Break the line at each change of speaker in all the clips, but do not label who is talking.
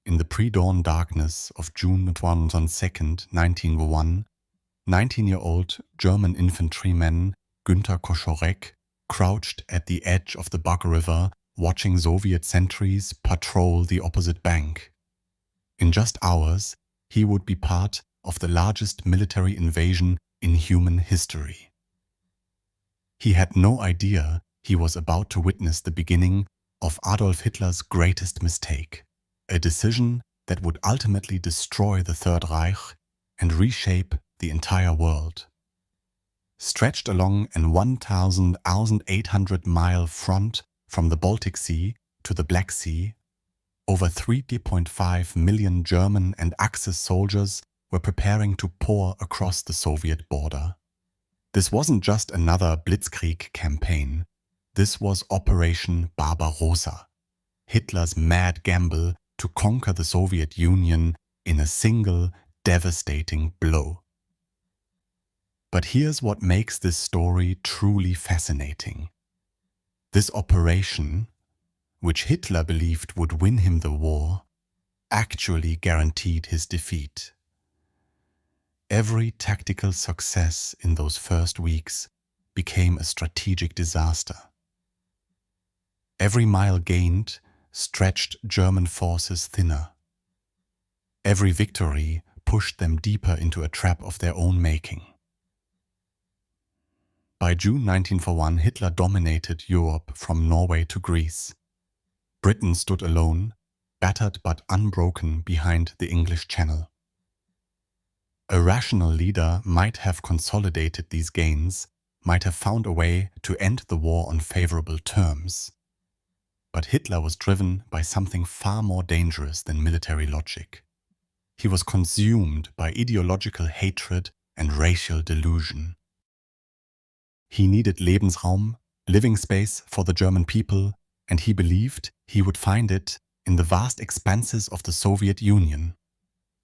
In the pre-dawn darkness of June 22nd, 1901, 19-year-old German infantryman Günter Koschorek crouched at the edge of the Bug River watching Soviet sentries patrol the opposite bank. In just hours, he would be part of the largest military invasion in human history. He had no idea he was about to witness the beginning of Adolf Hitler's greatest mistake, a decision that would ultimately destroy the Third Reich and reshape the entire world. Stretched along an 1,800-mile front from the Baltic Sea to the Black Sea, over 3.5 million German and Axis soldiers were preparing to pour across the Soviet border. This wasn't just another Blitzkrieg campaign. This was Operation Barbarossa, Hitler's mad gamble to conquer the Soviet Union in a single, devastating blow. But here's what makes this story truly fascinating. This operation, which Hitler believed would win him the war, actually guaranteed his defeat. Every tactical success in those first weeks became a strategic disaster. Every mile gained stretched German forces thinner. Every victory pushed them deeper into a trap of their own making. By June 1941, Hitler dominated Europe from Norway to Greece. Britain stood alone, battered but unbroken behind the English Channel. A rational leader might have consolidated these gains, might have found a way to end the war on favorable terms. But Hitler was driven by something far more dangerous than military logic. He was consumed by ideological hatred and racial delusion. He needed Lebensraum, living space for the German people, and he believed he would find it in the vast expanses of the Soviet Union.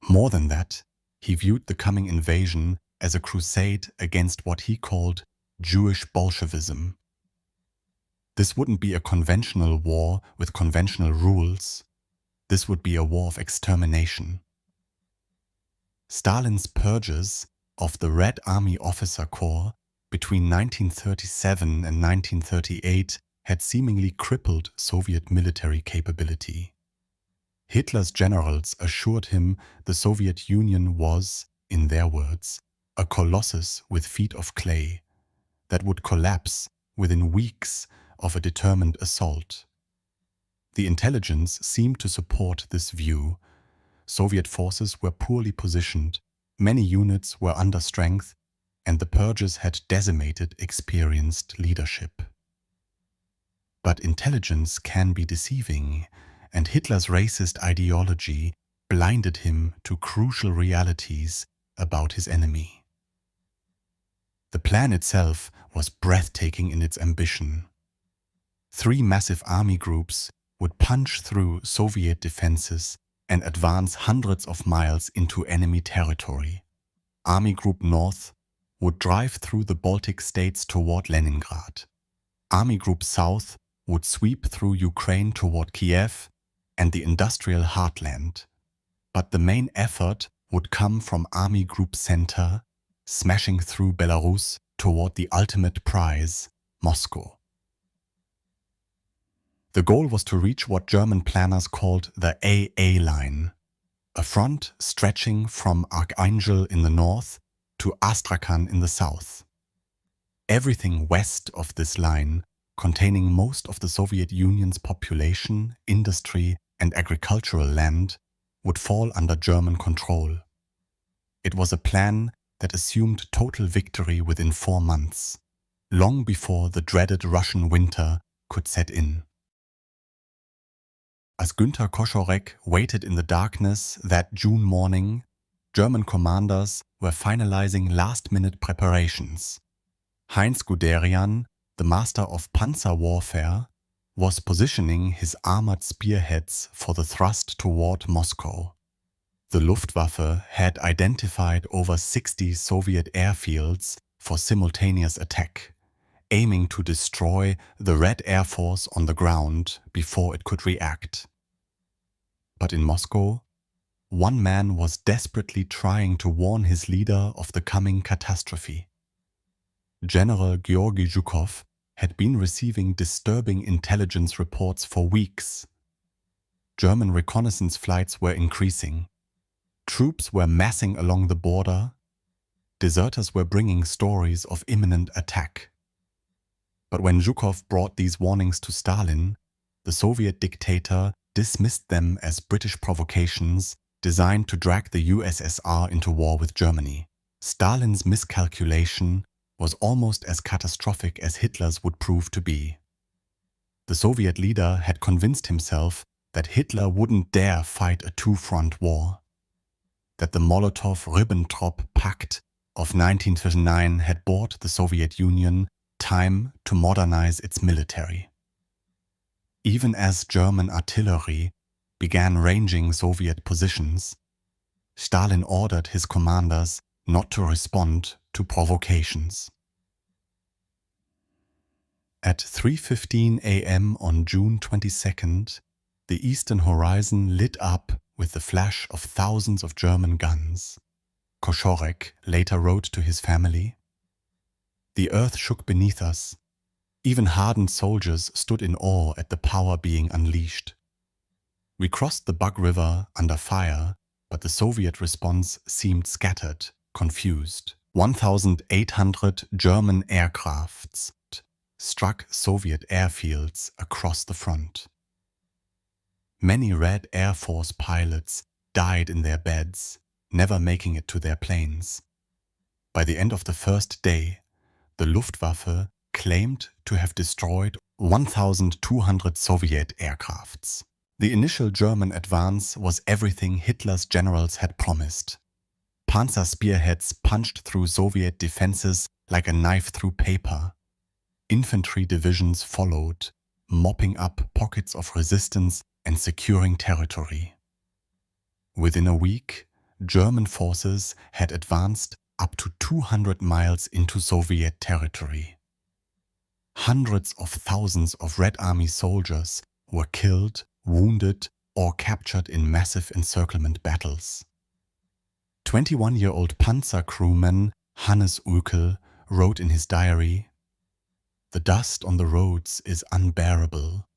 More than that, he viewed the coming invasion as a crusade against what he called Jewish Bolshevism. This wouldn't be a conventional war with conventional rules. This would be a war of extermination. Stalin's purges of the Red Army Officer Corps between 1937 and 1938 had seemingly crippled Soviet military capability. Hitler's generals assured him the Soviet Union was, in their words, a colossus with feet of clay that would collapse within weeks of a determined assault. The intelligence seemed to support this view. Soviet forces were poorly positioned, many units were under strength, and the purges had decimated experienced leadership. But intelligence can be deceiving, and Hitler's racist ideology blinded him to crucial realities about his enemy. The plan itself was breathtaking in its ambition. 3 massive army groups would punch through Soviet defenses and advance hundreds of miles into enemy territory. Army Group North would drive through the Baltic states toward Leningrad. Army Group South would sweep through Ukraine toward Kiev and the industrial heartland. But the main effort would come from Army Group Center, smashing through Belarus toward the ultimate prize, Moscow. The goal was to reach what German planners called the AA line, a front stretching from Archangel in the north to Astrakhan in the south. Everything west of this line, containing most of the Soviet Union's population, industry, and agricultural land, would fall under German control. It was a plan that assumed total victory within 4 months, long before the dreaded Russian winter could set in. As Günter Koschorek waited in the darkness that June morning, German commanders were finalizing last-minute preparations. Heinz Guderian, the master of panzer warfare, was positioning his armored spearheads for the thrust toward Moscow. The Luftwaffe had identified over 60 Soviet airfields for simultaneous attack, aiming to destroy the Red Air Force on the ground before it could react. But in Moscow, one man was desperately trying to warn his leader of the coming catastrophe. General Georgy Zhukov had been receiving disturbing intelligence reports for weeks. German reconnaissance flights were increasing. Troops were massing along the border. Deserters were bringing stories of imminent attack. But when Zhukov brought these warnings to Stalin, the Soviet dictator dismissed them as British provocations designed to drag the USSR into war with Germany. Stalin's miscalculation was almost as catastrophic as Hitler's would prove to be. The Soviet leader had convinced himself that Hitler wouldn't dare fight a two-front war, that the Molotov-Ribbentrop Pact of 1939 had bought the Soviet Union time to modernize its military. Even as German artillery began ranging Soviet positions, Stalin ordered his commanders not to respond to provocations. At 3:15 a.m. on June 22nd, the eastern horizon lit up with the flash of thousands of German guns. Koszorek later wrote to his family, "The earth shook beneath us. Even hardened soldiers stood in awe at the power being unleashed. We crossed the Bug River under fire, but the Soviet response seemed scattered, confused. 1,800 German aircrafts struck Soviet airfields across the front. Many Red Air Force pilots died in their beds, never making it to their planes. By the end of the first day, the Luftwaffe claimed to have destroyed 1,200 Soviet aircrafts. The initial German advance was everything Hitler's generals had promised. Panzer spearheads punched through Soviet defenses like a knife through paper. Infantry divisions followed, mopping up pockets of resistance and securing territory. Within a week, German forces had advanced up to 200 miles into Soviet territory. Hundreds of thousands of Red Army soldiers were killed, wounded, or captured in massive encirclement battles. 21-year-old Panzer crewman Hannes Uekel wrote in his diary, "The dust on the roads is unbearable.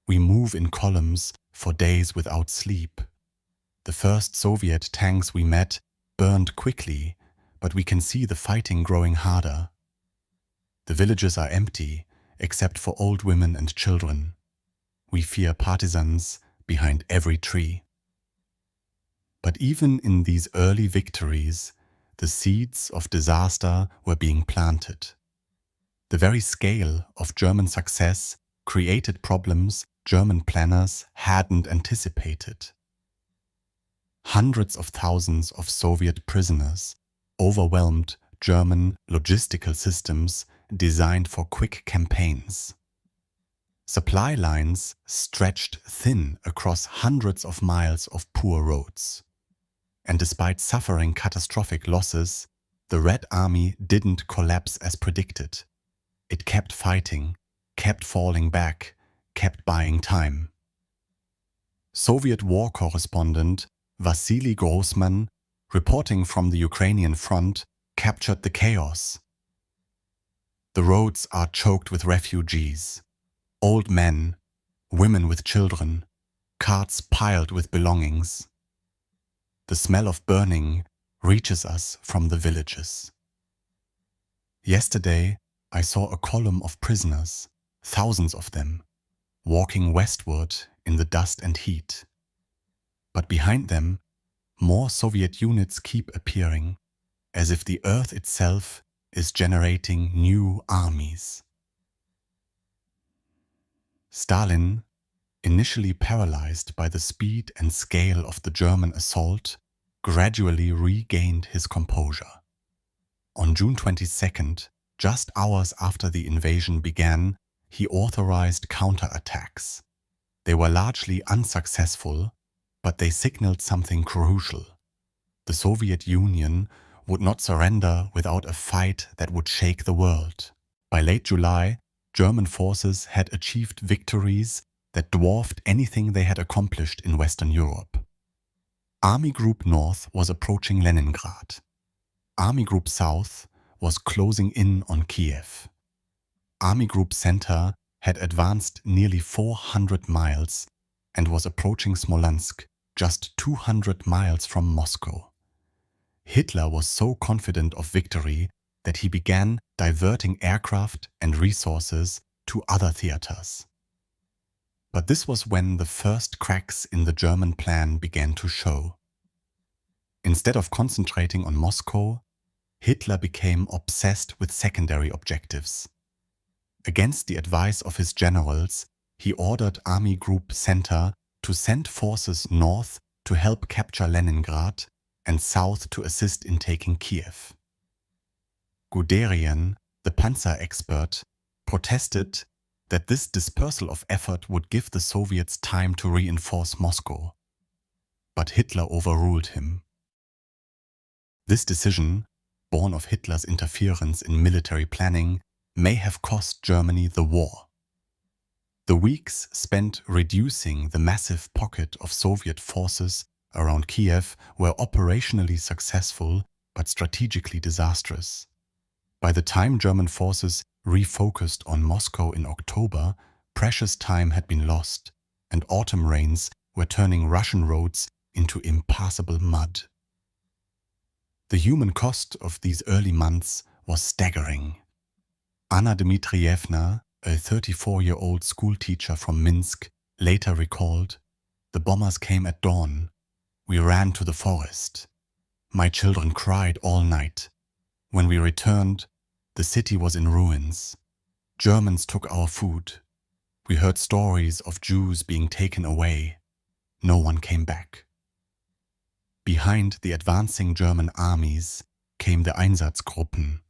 We move in columns for days without sleep. The first Soviet tanks we met burned quickly, but we can see the fighting growing harder. The villages are empty, except for old women and children. We fear partisans behind every tree." But even in these early victories, the seeds of disaster were being planted. The very scale of German success created problems German planners hadn't anticipated. Hundreds of thousands of Soviet prisoners overwhelmed German logistical systems designed for quick campaigns. Supply lines stretched thin across hundreds of miles of poor roads. And despite suffering catastrophic losses, the Red Army didn't collapse as predicted. It kept fighting, kept falling back, kept buying time. Soviet war correspondent Wassily Grossman, reporting from the Ukrainian front, captured the chaos. "The roads are choked with refugees, old men, women with children, carts piled with belongings. The smell of burning reaches us from the villages. Yesterday, I saw a column of prisoners, thousands of them, walking westward in the dust and heat. But behind them, more Soviet units keep appearing, as if the earth itself is generating new armies." Stalin, initially paralyzed by the speed and scale of the German assault, gradually regained his composure. On June 22nd, just hours after the invasion began, he authorized counterattacks. They were largely unsuccessful, but they signaled something crucial. The Soviet Union would not surrender without a fight that would shake the world. By late July, German forces had achieved victories that dwarfed anything they had accomplished in Western Europe. Army Group North was approaching Leningrad. Army Group South was closing in on Kiev. Army Group Center had advanced nearly 400 miles and was approaching Smolensk, just 200 miles from Moscow. Hitler was so confident of victory that he began diverting aircraft and resources to other theaters. But this was when the first cracks in the German plan began to show. Instead of concentrating on Moscow, Hitler became obsessed with secondary objectives. Against the advice of his generals, he ordered Army Group Center to send forces north to help capture Leningrad and south to assist in taking Kiev. Guderian, the panzer expert, protested that this dispersal of effort would give the Soviets time to reinforce Moscow. But Hitler overruled him. This decision, born of Hitler's interference in military planning, may have cost Germany the war. The weeks spent reducing the massive pocket of Soviet forces around Kiev were operationally successful but strategically disastrous. By the time German forces refocused on Moscow in October, precious time had been lost, and autumn rains were turning Russian roads into impassable mud. The human cost of these early months was staggering. Anna Dmitrievna, a 34-year-old schoolteacher from Minsk, later recalled, "The bombers came at dawn. We ran to the forest. My children cried all night. When we returned, the city was in ruins. Germans took our food. We heard stories of Jews being taken away. No one came back." Behind the advancing German armies came the Einsatzgruppen,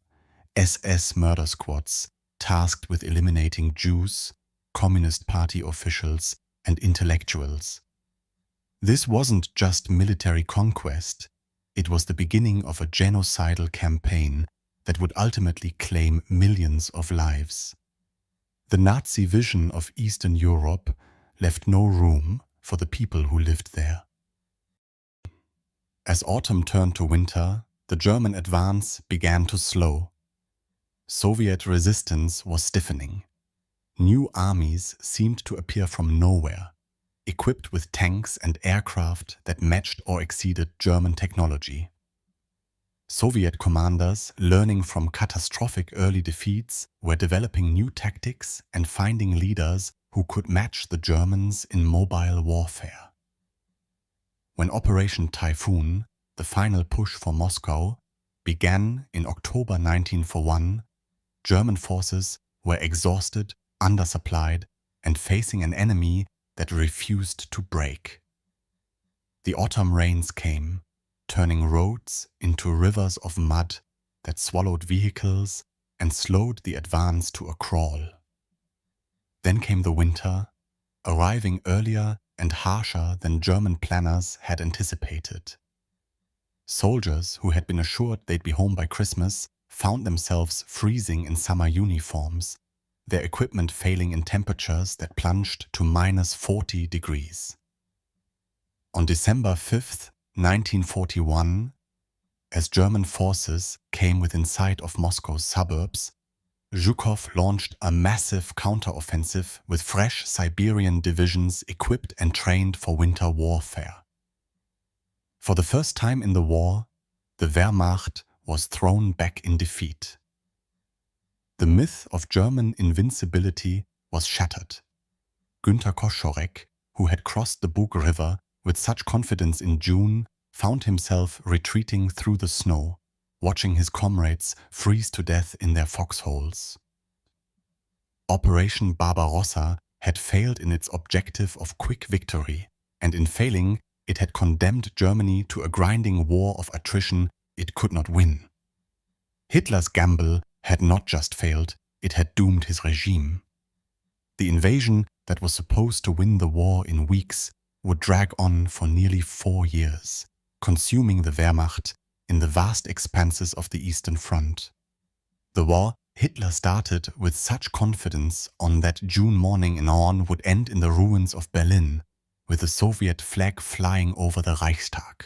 SS murder squads tasked with eliminating Jews, Communist Party officials, and intellectuals. This wasn't just military conquest, it was the beginning of a genocidal campaign that would ultimately claim millions of lives. The Nazi vision of Eastern Europe left no room for the people who lived there. As autumn turned to winter, the German advance began to slow. Soviet resistance was stiffening. New armies seemed to appear from nowhere, equipped with tanks and aircraft that matched or exceeded German technology. Soviet commanders, learning from catastrophic early defeats, were developing new tactics and finding leaders who could match the Germans in mobile warfare. When Operation Typhoon, the final push for Moscow, began in October 1941, German forces were exhausted, undersupplied, and facing an enemy that refused to break. The autumn rains came, turning roads into rivers of mud that swallowed vehicles and slowed the advance to a crawl. Then came the winter, arriving earlier and harsher than German planners had anticipated. Soldiers who had been assured they'd be home by Christmas found themselves freezing in summer uniforms, their equipment failing in temperatures that plunged to -40 degrees. On December 5, 1941, as German forces came within sight of Moscow's suburbs, Zhukov launched a massive counteroffensive with fresh Siberian divisions equipped and trained for winter warfare. For the first time in the war, the Wehrmacht was thrown back in defeat. The myth of German invincibility was shattered. Günter Koschorek, who had crossed the Bug River with such confidence in June, found himself retreating through the snow, watching his comrades freeze to death in their foxholes. Operation Barbarossa had failed in its objective of quick victory, and in failing, it had condemned Germany to a grinding war of attrition it could not win. Hitler's gamble had not just failed, it had doomed his regime. The invasion that was supposed to win the war in weeks would drag on for nearly 4 years, consuming the Wehrmacht in the vast expanses of the Eastern Front. The war Hitler started with such confidence on that June morning in on would end in the ruins of Berlin, with the Soviet flag flying over the Reichstag.